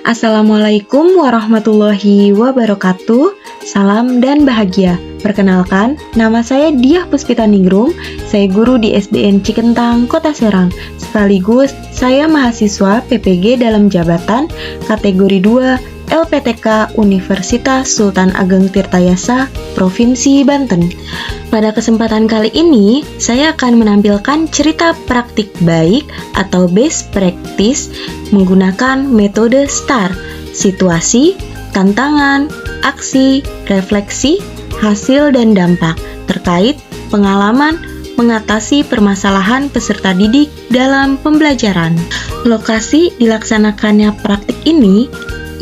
Assalamualaikum warahmatullahi wabarakatuh. Salam dan bahagia. Perkenalkan, nama saya Diah Puspita Ningrum. Saya guru di SDN Cikentang, Kota Serang. Sekaligus saya mahasiswa PPG dalam jabatan kategori 2 LPTK Universitas Sultan Ageng Tirtayasa, Provinsi Banten. Pada kesempatan kali ini, saya akan menampilkan cerita praktik baik atau best practice menggunakan metode STAR: situasi, tantangan, aksi, refleksi, hasil, dan dampak terkait pengalaman mengatasi permasalahan peserta didik dalam pembelajaran. Lokasi dilaksanakannya praktik ini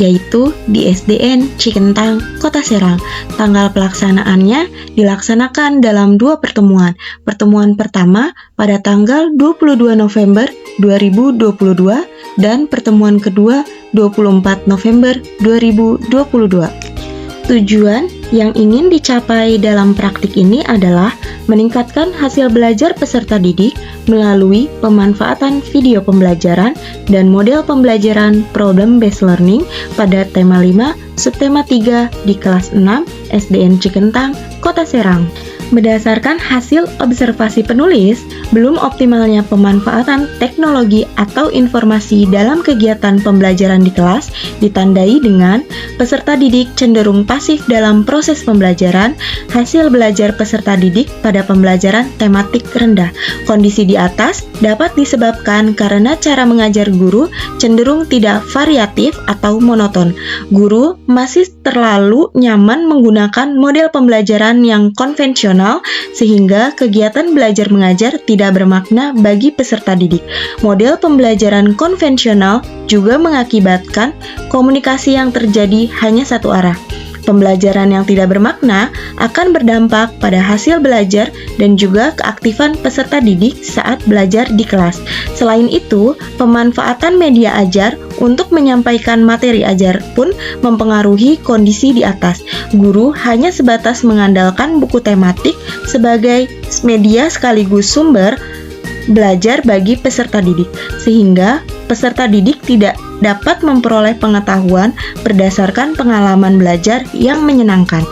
yaitu di SDN Cikentang, Kota Serang. Tanggal pelaksanaannya dilaksanakan dalam 2 pertemuan. Pertemuan pertama pada tanggal 22 November 2022 dan pertemuan kedua 24 November 2022. Tujuan yang ingin dicapai dalam praktik ini adalah meningkatkan hasil belajar peserta didik melalui pemanfaatan video pembelajaran dan model pembelajaran problem-based learning pada tema 5, subtema 3 di kelas 6 SDN Cikentang, Kota Serang. Berdasarkan hasil observasi penulis, belum optimalnya pemanfaatan teknologi atau informasi dalam kegiatan pembelajaran di kelas ditandai dengan peserta didik cenderung pasif dalam proses pembelajaran, hasil belajar peserta didik pada pembelajaran tematik rendah. Kondisi di atas dapat disebabkan karena cara mengajar guru cenderung tidak variatif atau monoton. Guru masih terlalu nyaman menggunakan model pembelajaran yang konvensional sehingga kegiatan belajar mengajar tidak bermakna bagi peserta didik. Model pembelajaran konvensional juga mengakibatkan komunikasi yang terjadi hanya satu arah. Pembelajaran yang tidak bermakna akan berdampak pada hasil belajar dan juga keaktifan peserta didik saat belajar di kelas. Selain itu, pemanfaatan media ajar untuk menyampaikan materi ajar pun mempengaruhi kondisi di atas. Guru hanya sebatas mengandalkan buku tematik sebagai media sekaligus sumber belajar bagi peserta didik, sehingga peserta didik tidak dapat memperoleh pengetahuan berdasarkan pengalaman belajar yang menyenangkan.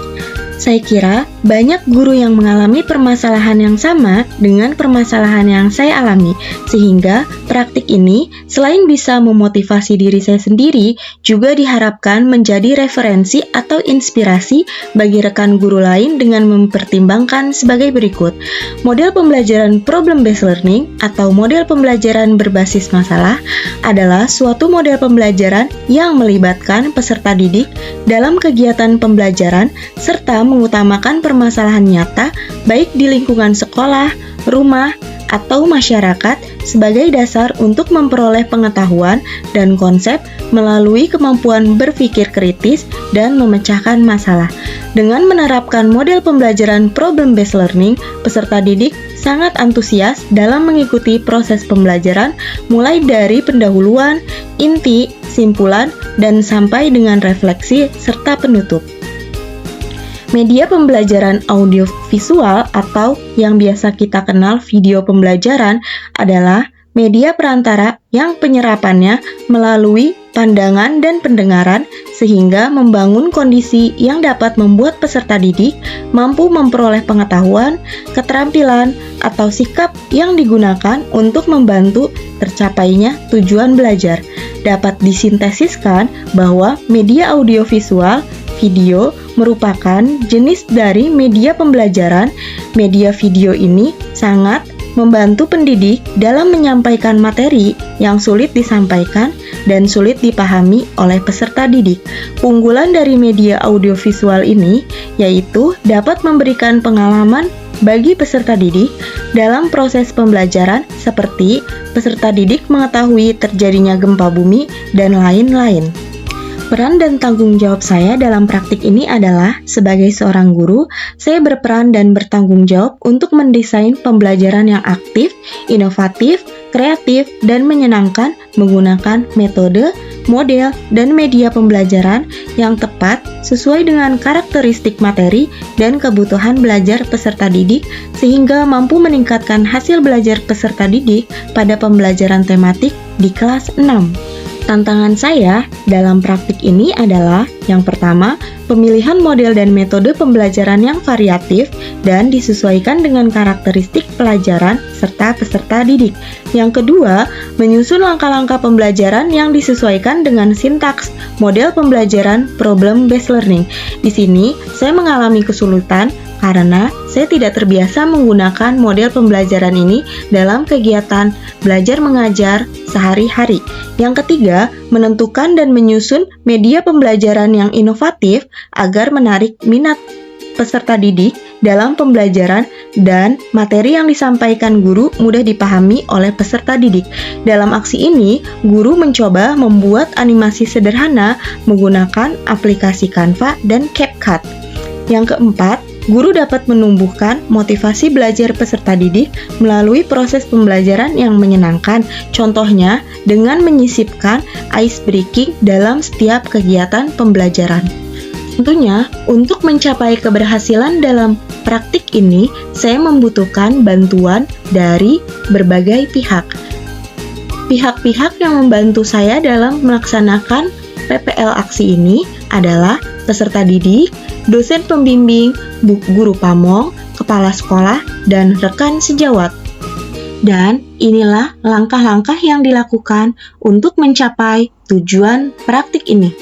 Saya kira banyak guru yang mengalami permasalahan yang sama dengan permasalahan yang saya alami, sehingga praktik ini selain bisa memotivasi diri saya sendiri, juga diharapkan menjadi referensi atau inspirasi bagi rekan guru lain dengan mempertimbangkan sebagai berikut. Model pembelajaran problem-based learning atau model pembelajaran berbasis masalah adalah suatu model pembelajaran yang melibatkan peserta didik dalam kegiatan pembelajaran serta mengutamakan permasalahan nyata baik di lingkungan sekolah, rumah, atau masyarakat sebagai dasar untuk memperoleh pengetahuan dan konsep melalui kemampuan berpikir kritis dan memecahkan masalah. Dengan menerapkan model pembelajaran problem-based learning, peserta didik sangat antusias dalam mengikuti proses pembelajaran mulai dari pendahuluan, inti, simpulan, dan sampai dengan refleksi serta penutup. Media pembelajaran audiovisual atau yang biasa kita kenal video pembelajaran adalah media perantara yang penyerapannya melalui pandangan dan pendengaran sehingga membangun kondisi yang dapat membuat peserta didik mampu memperoleh pengetahuan, keterampilan, atau sikap yang digunakan untuk membantu tercapainya tujuan belajar. Dapat disintesiskan bahwa media audiovisual video merupakan jenis dari media pembelajaran. Media video ini sangat membantu pendidik dalam menyampaikan materi yang sulit disampaikan dan sulit dipahami oleh peserta didik. Unggulan dari media audiovisual ini yaitu dapat memberikan pengalaman bagi peserta didik dalam proses pembelajaran seperti peserta didik mengetahui terjadinya gempa bumi dan lain-lain. Peran dan tanggung jawab saya dalam praktik ini adalah sebagai seorang guru, saya berperan dan bertanggung jawab untuk mendesain pembelajaran yang aktif, inovatif, kreatif, dan menyenangkan menggunakan metode, model, dan media pembelajaran yang tepat sesuai dengan karakteristik materi dan kebutuhan belajar peserta didik sehingga mampu meningkatkan hasil belajar peserta didik pada pembelajaran tematik di kelas 6. Tantangan saya dalam praktik ini adalah yang pertama, pemilihan model dan metode pembelajaran yang variatif dan disesuaikan dengan karakteristik pelajaran serta peserta didik. Yang kedua, menyusun langkah-langkah pembelajaran yang disesuaikan dengan sintaks model pembelajaran problem-based learning. Di sini, saya mengalami kesulitan karena saya tidak terbiasa menggunakan model pembelajaran ini dalam kegiatan belajar mengajar sehari-hari. Yang ketiga, menentukan dan menyusun media pembelajaran yang inovatif agar menarik minat peserta didik dalam pembelajaran dan materi yang disampaikan guru mudah dipahami oleh peserta didik. Dalam aksi ini, guru mencoba membuat animasi sederhana menggunakan aplikasi Canva dan CapCut. Yang keempat, guru dapat menumbuhkan motivasi belajar peserta didik melalui proses pembelajaran yang menyenangkan, contohnya dengan menyisipkan ice breaking dalam setiap kegiatan pembelajaran. Tentunya, untuk mencapai keberhasilan dalam praktik ini, saya membutuhkan bantuan dari berbagai pihak. Pihak-pihak yang membantu saya dalam melaksanakan PPL aksi ini adalah peserta didik, dosen pembimbing, guru pamong, kepala sekolah, dan rekan sejawat. Dan inilah langkah-langkah yang dilakukan untuk mencapai tujuan praktik ini.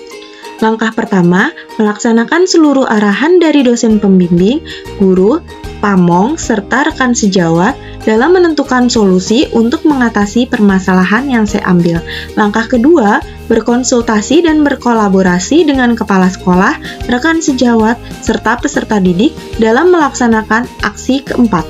Langkah pertama, melaksanakan seluruh arahan dari dosen pembimbing, guru, pamong, serta rekan sejawat dalam menentukan solusi untuk mengatasi permasalahan yang saya ambil. Langkah kedua, berkonsultasi dan berkolaborasi dengan kepala sekolah, rekan sejawat, serta peserta didik dalam melaksanakan aksi keempat.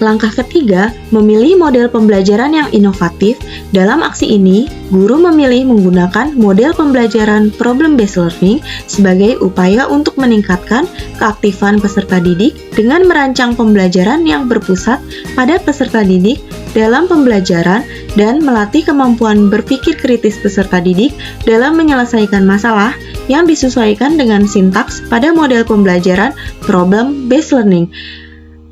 Langkah ketiga, memilih model pembelajaran yang inovatif. Dalam aksi ini, guru memilih menggunakan model pembelajaran problem-based learning sebagai upaya untuk meningkatkan keaktifan peserta didik dengan merancang pembelajaran yang berpusat pada peserta didik dalam pembelajaran dan melatih kemampuan berpikir kritis peserta didik dalam menyelesaikan masalah yang disesuaikan dengan sintaks pada model pembelajaran problem-based learning.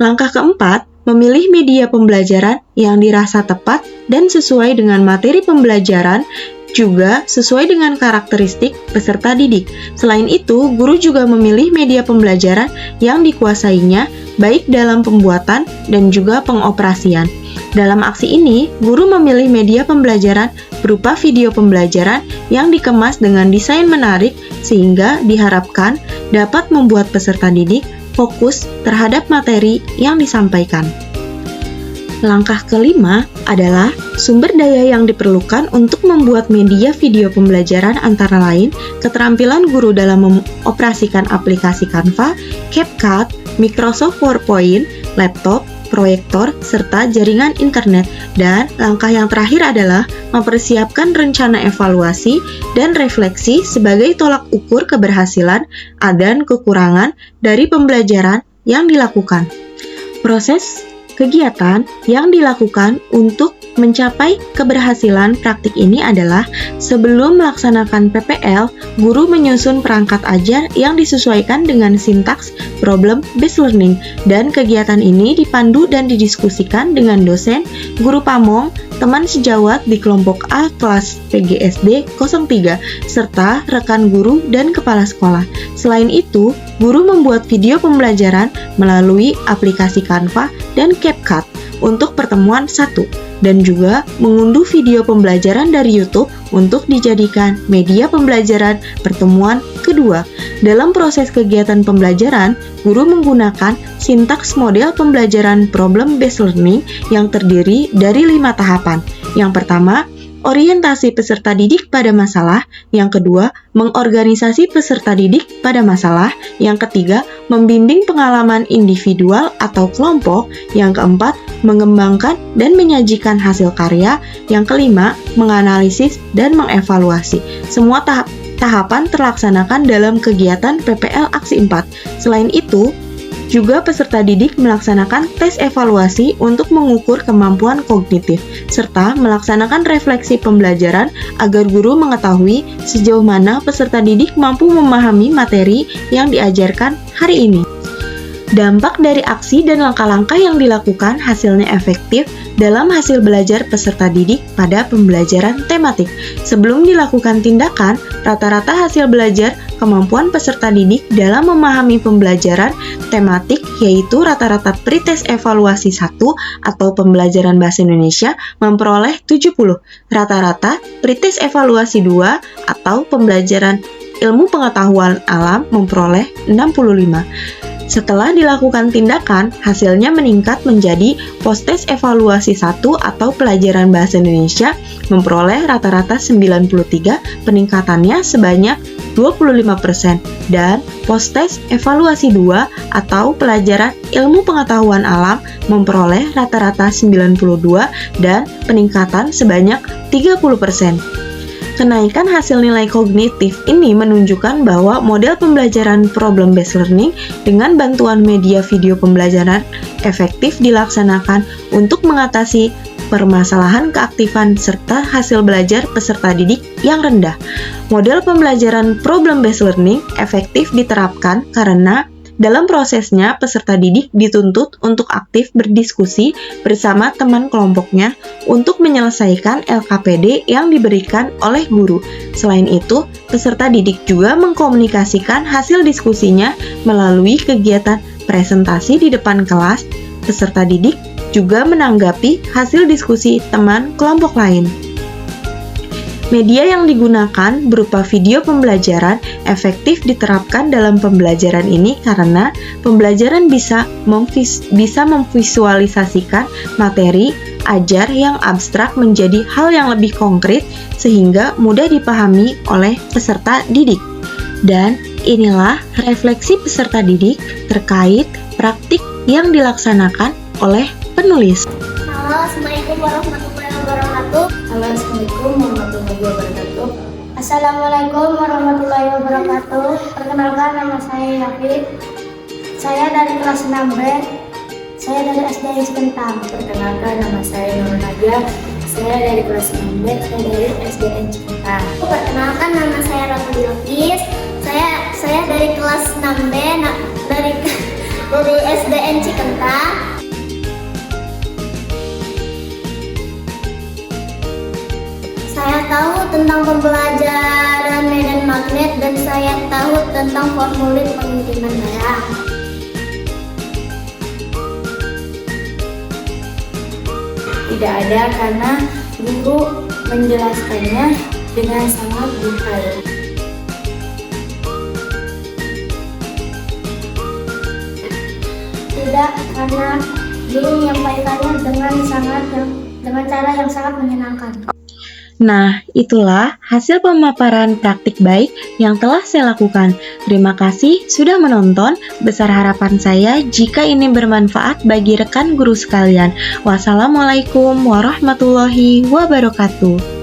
Langkah keempat, memilih media pembelajaran yang dirasa tepat dan sesuai dengan materi pembelajaran, juga sesuai dengan karakteristik peserta didik. Selain itu, guru juga memilih media pembelajaran yang dikuasainya, baik dalam pembuatan dan juga pengoperasian. Dalam aksi ini, guru memilih media pembelajaran berupa video pembelajaran yang dikemas dengan desain menarik sehingga diharapkan dapat membuat peserta didik fokus terhadap materi yang disampaikan. Langkah kelima adalah sumber daya yang diperlukan untuk membuat media video pembelajaran antara lain keterampilan guru dalam mengoperasikan aplikasi Canva, CapCut, Microsoft PowerPoint, laptop, proyektor, serta jaringan internet. Dan langkah yang terakhir adalah mempersiapkan rencana evaluasi dan refleksi sebagai tolak ukur keberhasilan dan kekurangan dari pembelajaran yang dilakukan. Proses kegiatan yang dilakukan untuk mencapai keberhasilan praktik ini adalah sebelum melaksanakan PPL, guru menyusun perangkat ajar yang disesuaikan dengan sintaks problem-based learning, dan kegiatan ini dipandu dan didiskusikan dengan dosen, guru pamong, teman sejawat di kelompok A kelas PGSD 03, serta rekan guru dan kepala sekolah. Selain itu, guru membuat video pembelajaran melalui aplikasi Canva dan CapCut untuk pertemuan 1, dan juga mengunduh video pembelajaran dari YouTube untuk dijadikan media pembelajaran pertemuan kedua. Dalam proses kegiatan pembelajaran, guru menggunakan sintaks model pembelajaran problem-based learning yang terdiri dari 5 tahapan. Yang pertama, orientasi peserta didik pada masalah. Yang kedua, mengorganisasi peserta didik pada masalah. Yang ketiga, membimbing pengalaman individual atau kelompok. Yang keempat, mengembangkan dan menyajikan hasil karya. Yang kelima, menganalisis dan mengevaluasi. Semua tahapan terlaksanakan dalam kegiatan PPL Aksi 4. Selain itu, juga peserta didik melaksanakan tes evaluasi untuk mengukur kemampuan kognitif, serta melaksanakan refleksi pembelajaran agar guru mengetahui sejauh mana peserta didik mampu memahami materi yang diajarkan hari ini. Dampak dari aksi dan langkah-langkah yang dilakukan hasilnya efektif dalam hasil belajar peserta didik pada pembelajaran tematik. Sebelum dilakukan tindakan, rata-rata hasil belajar kemampuan peserta didik dalam memahami pembelajaran tematik yaitu rata-rata pretest evaluasi 1 atau pembelajaran bahasa Indonesia memperoleh 70, rata-rata pretest evaluasi 2 atau pembelajaran ilmu pengetahuan alam memperoleh 65. Setelah dilakukan tindakan, hasilnya meningkat menjadi post-test evaluasi 1 atau pelajaran bahasa Indonesia memperoleh rata-rata 93, peningkatannya sebanyak 25%, dan post-test evaluasi 2 atau pelajaran ilmu pengetahuan alam memperoleh rata-rata 92 dan peningkatan sebanyak 30%. Kenaikan hasil nilai kognitif ini menunjukkan bahwa model pembelajaran problem-based learning dengan bantuan media video pembelajaran efektif dilaksanakan untuk mengatasi permasalahan keaktifan serta hasil belajar peserta didik yang rendah. Model pembelajaran problem-based learning efektif diterapkan karena dalam prosesnya, peserta didik dituntut untuk aktif berdiskusi bersama teman kelompoknya untuk menyelesaikan LKPD yang diberikan oleh guru. Selain itu, peserta didik juga mengkomunikasikan hasil diskusinya melalui kegiatan presentasi di depan kelas. Peserta didik juga menanggapi hasil diskusi teman kelompok lain. Media yang digunakan berupa video pembelajaran efektif diterapkan dalam pembelajaran ini karena pembelajaran bisa memvisualisasikan materi ajar yang abstrak menjadi hal yang lebih konkret sehingga mudah dipahami oleh peserta didik. Dan inilah refleksi peserta didik terkait praktik yang dilaksanakan oleh penulis. Halo, Assalamualaikum warahmatullahi wabarakatuh. Halo, Assalamualaikum warahmatullahi wabarakatuh. Assalamualaikum warahmatullahi wabarakatuh. Perkenalkan, nama saya Yafid. Saya dari kelas 6B. Saya dari SDN Cikentang. Perkenalkan, nama saya Nur Nadia. Saya dari kelas 6B. Saya dari SDN Cikentang. Perkenalkan, nama saya Ratu Bilqis. Saya dari kelas 6B dari SDN Cikentang. Saya tahu tentang pembelajaran medan magnet dan saya tahu tentang formulir pengiriman barang. Tidak ada karena guru menjelaskannya dengan sangat detail. Tidak, karena guru menyampaikannya dengan cara yang sangat menyenangkan. Nah, itulah hasil pemaparan praktik baik yang telah saya lakukan. Terima kasih sudah menonton. Besar harapan saya jika ini bermanfaat bagi rekan guru sekalian. Wassalamualaikum warahmatullahi wabarakatuh.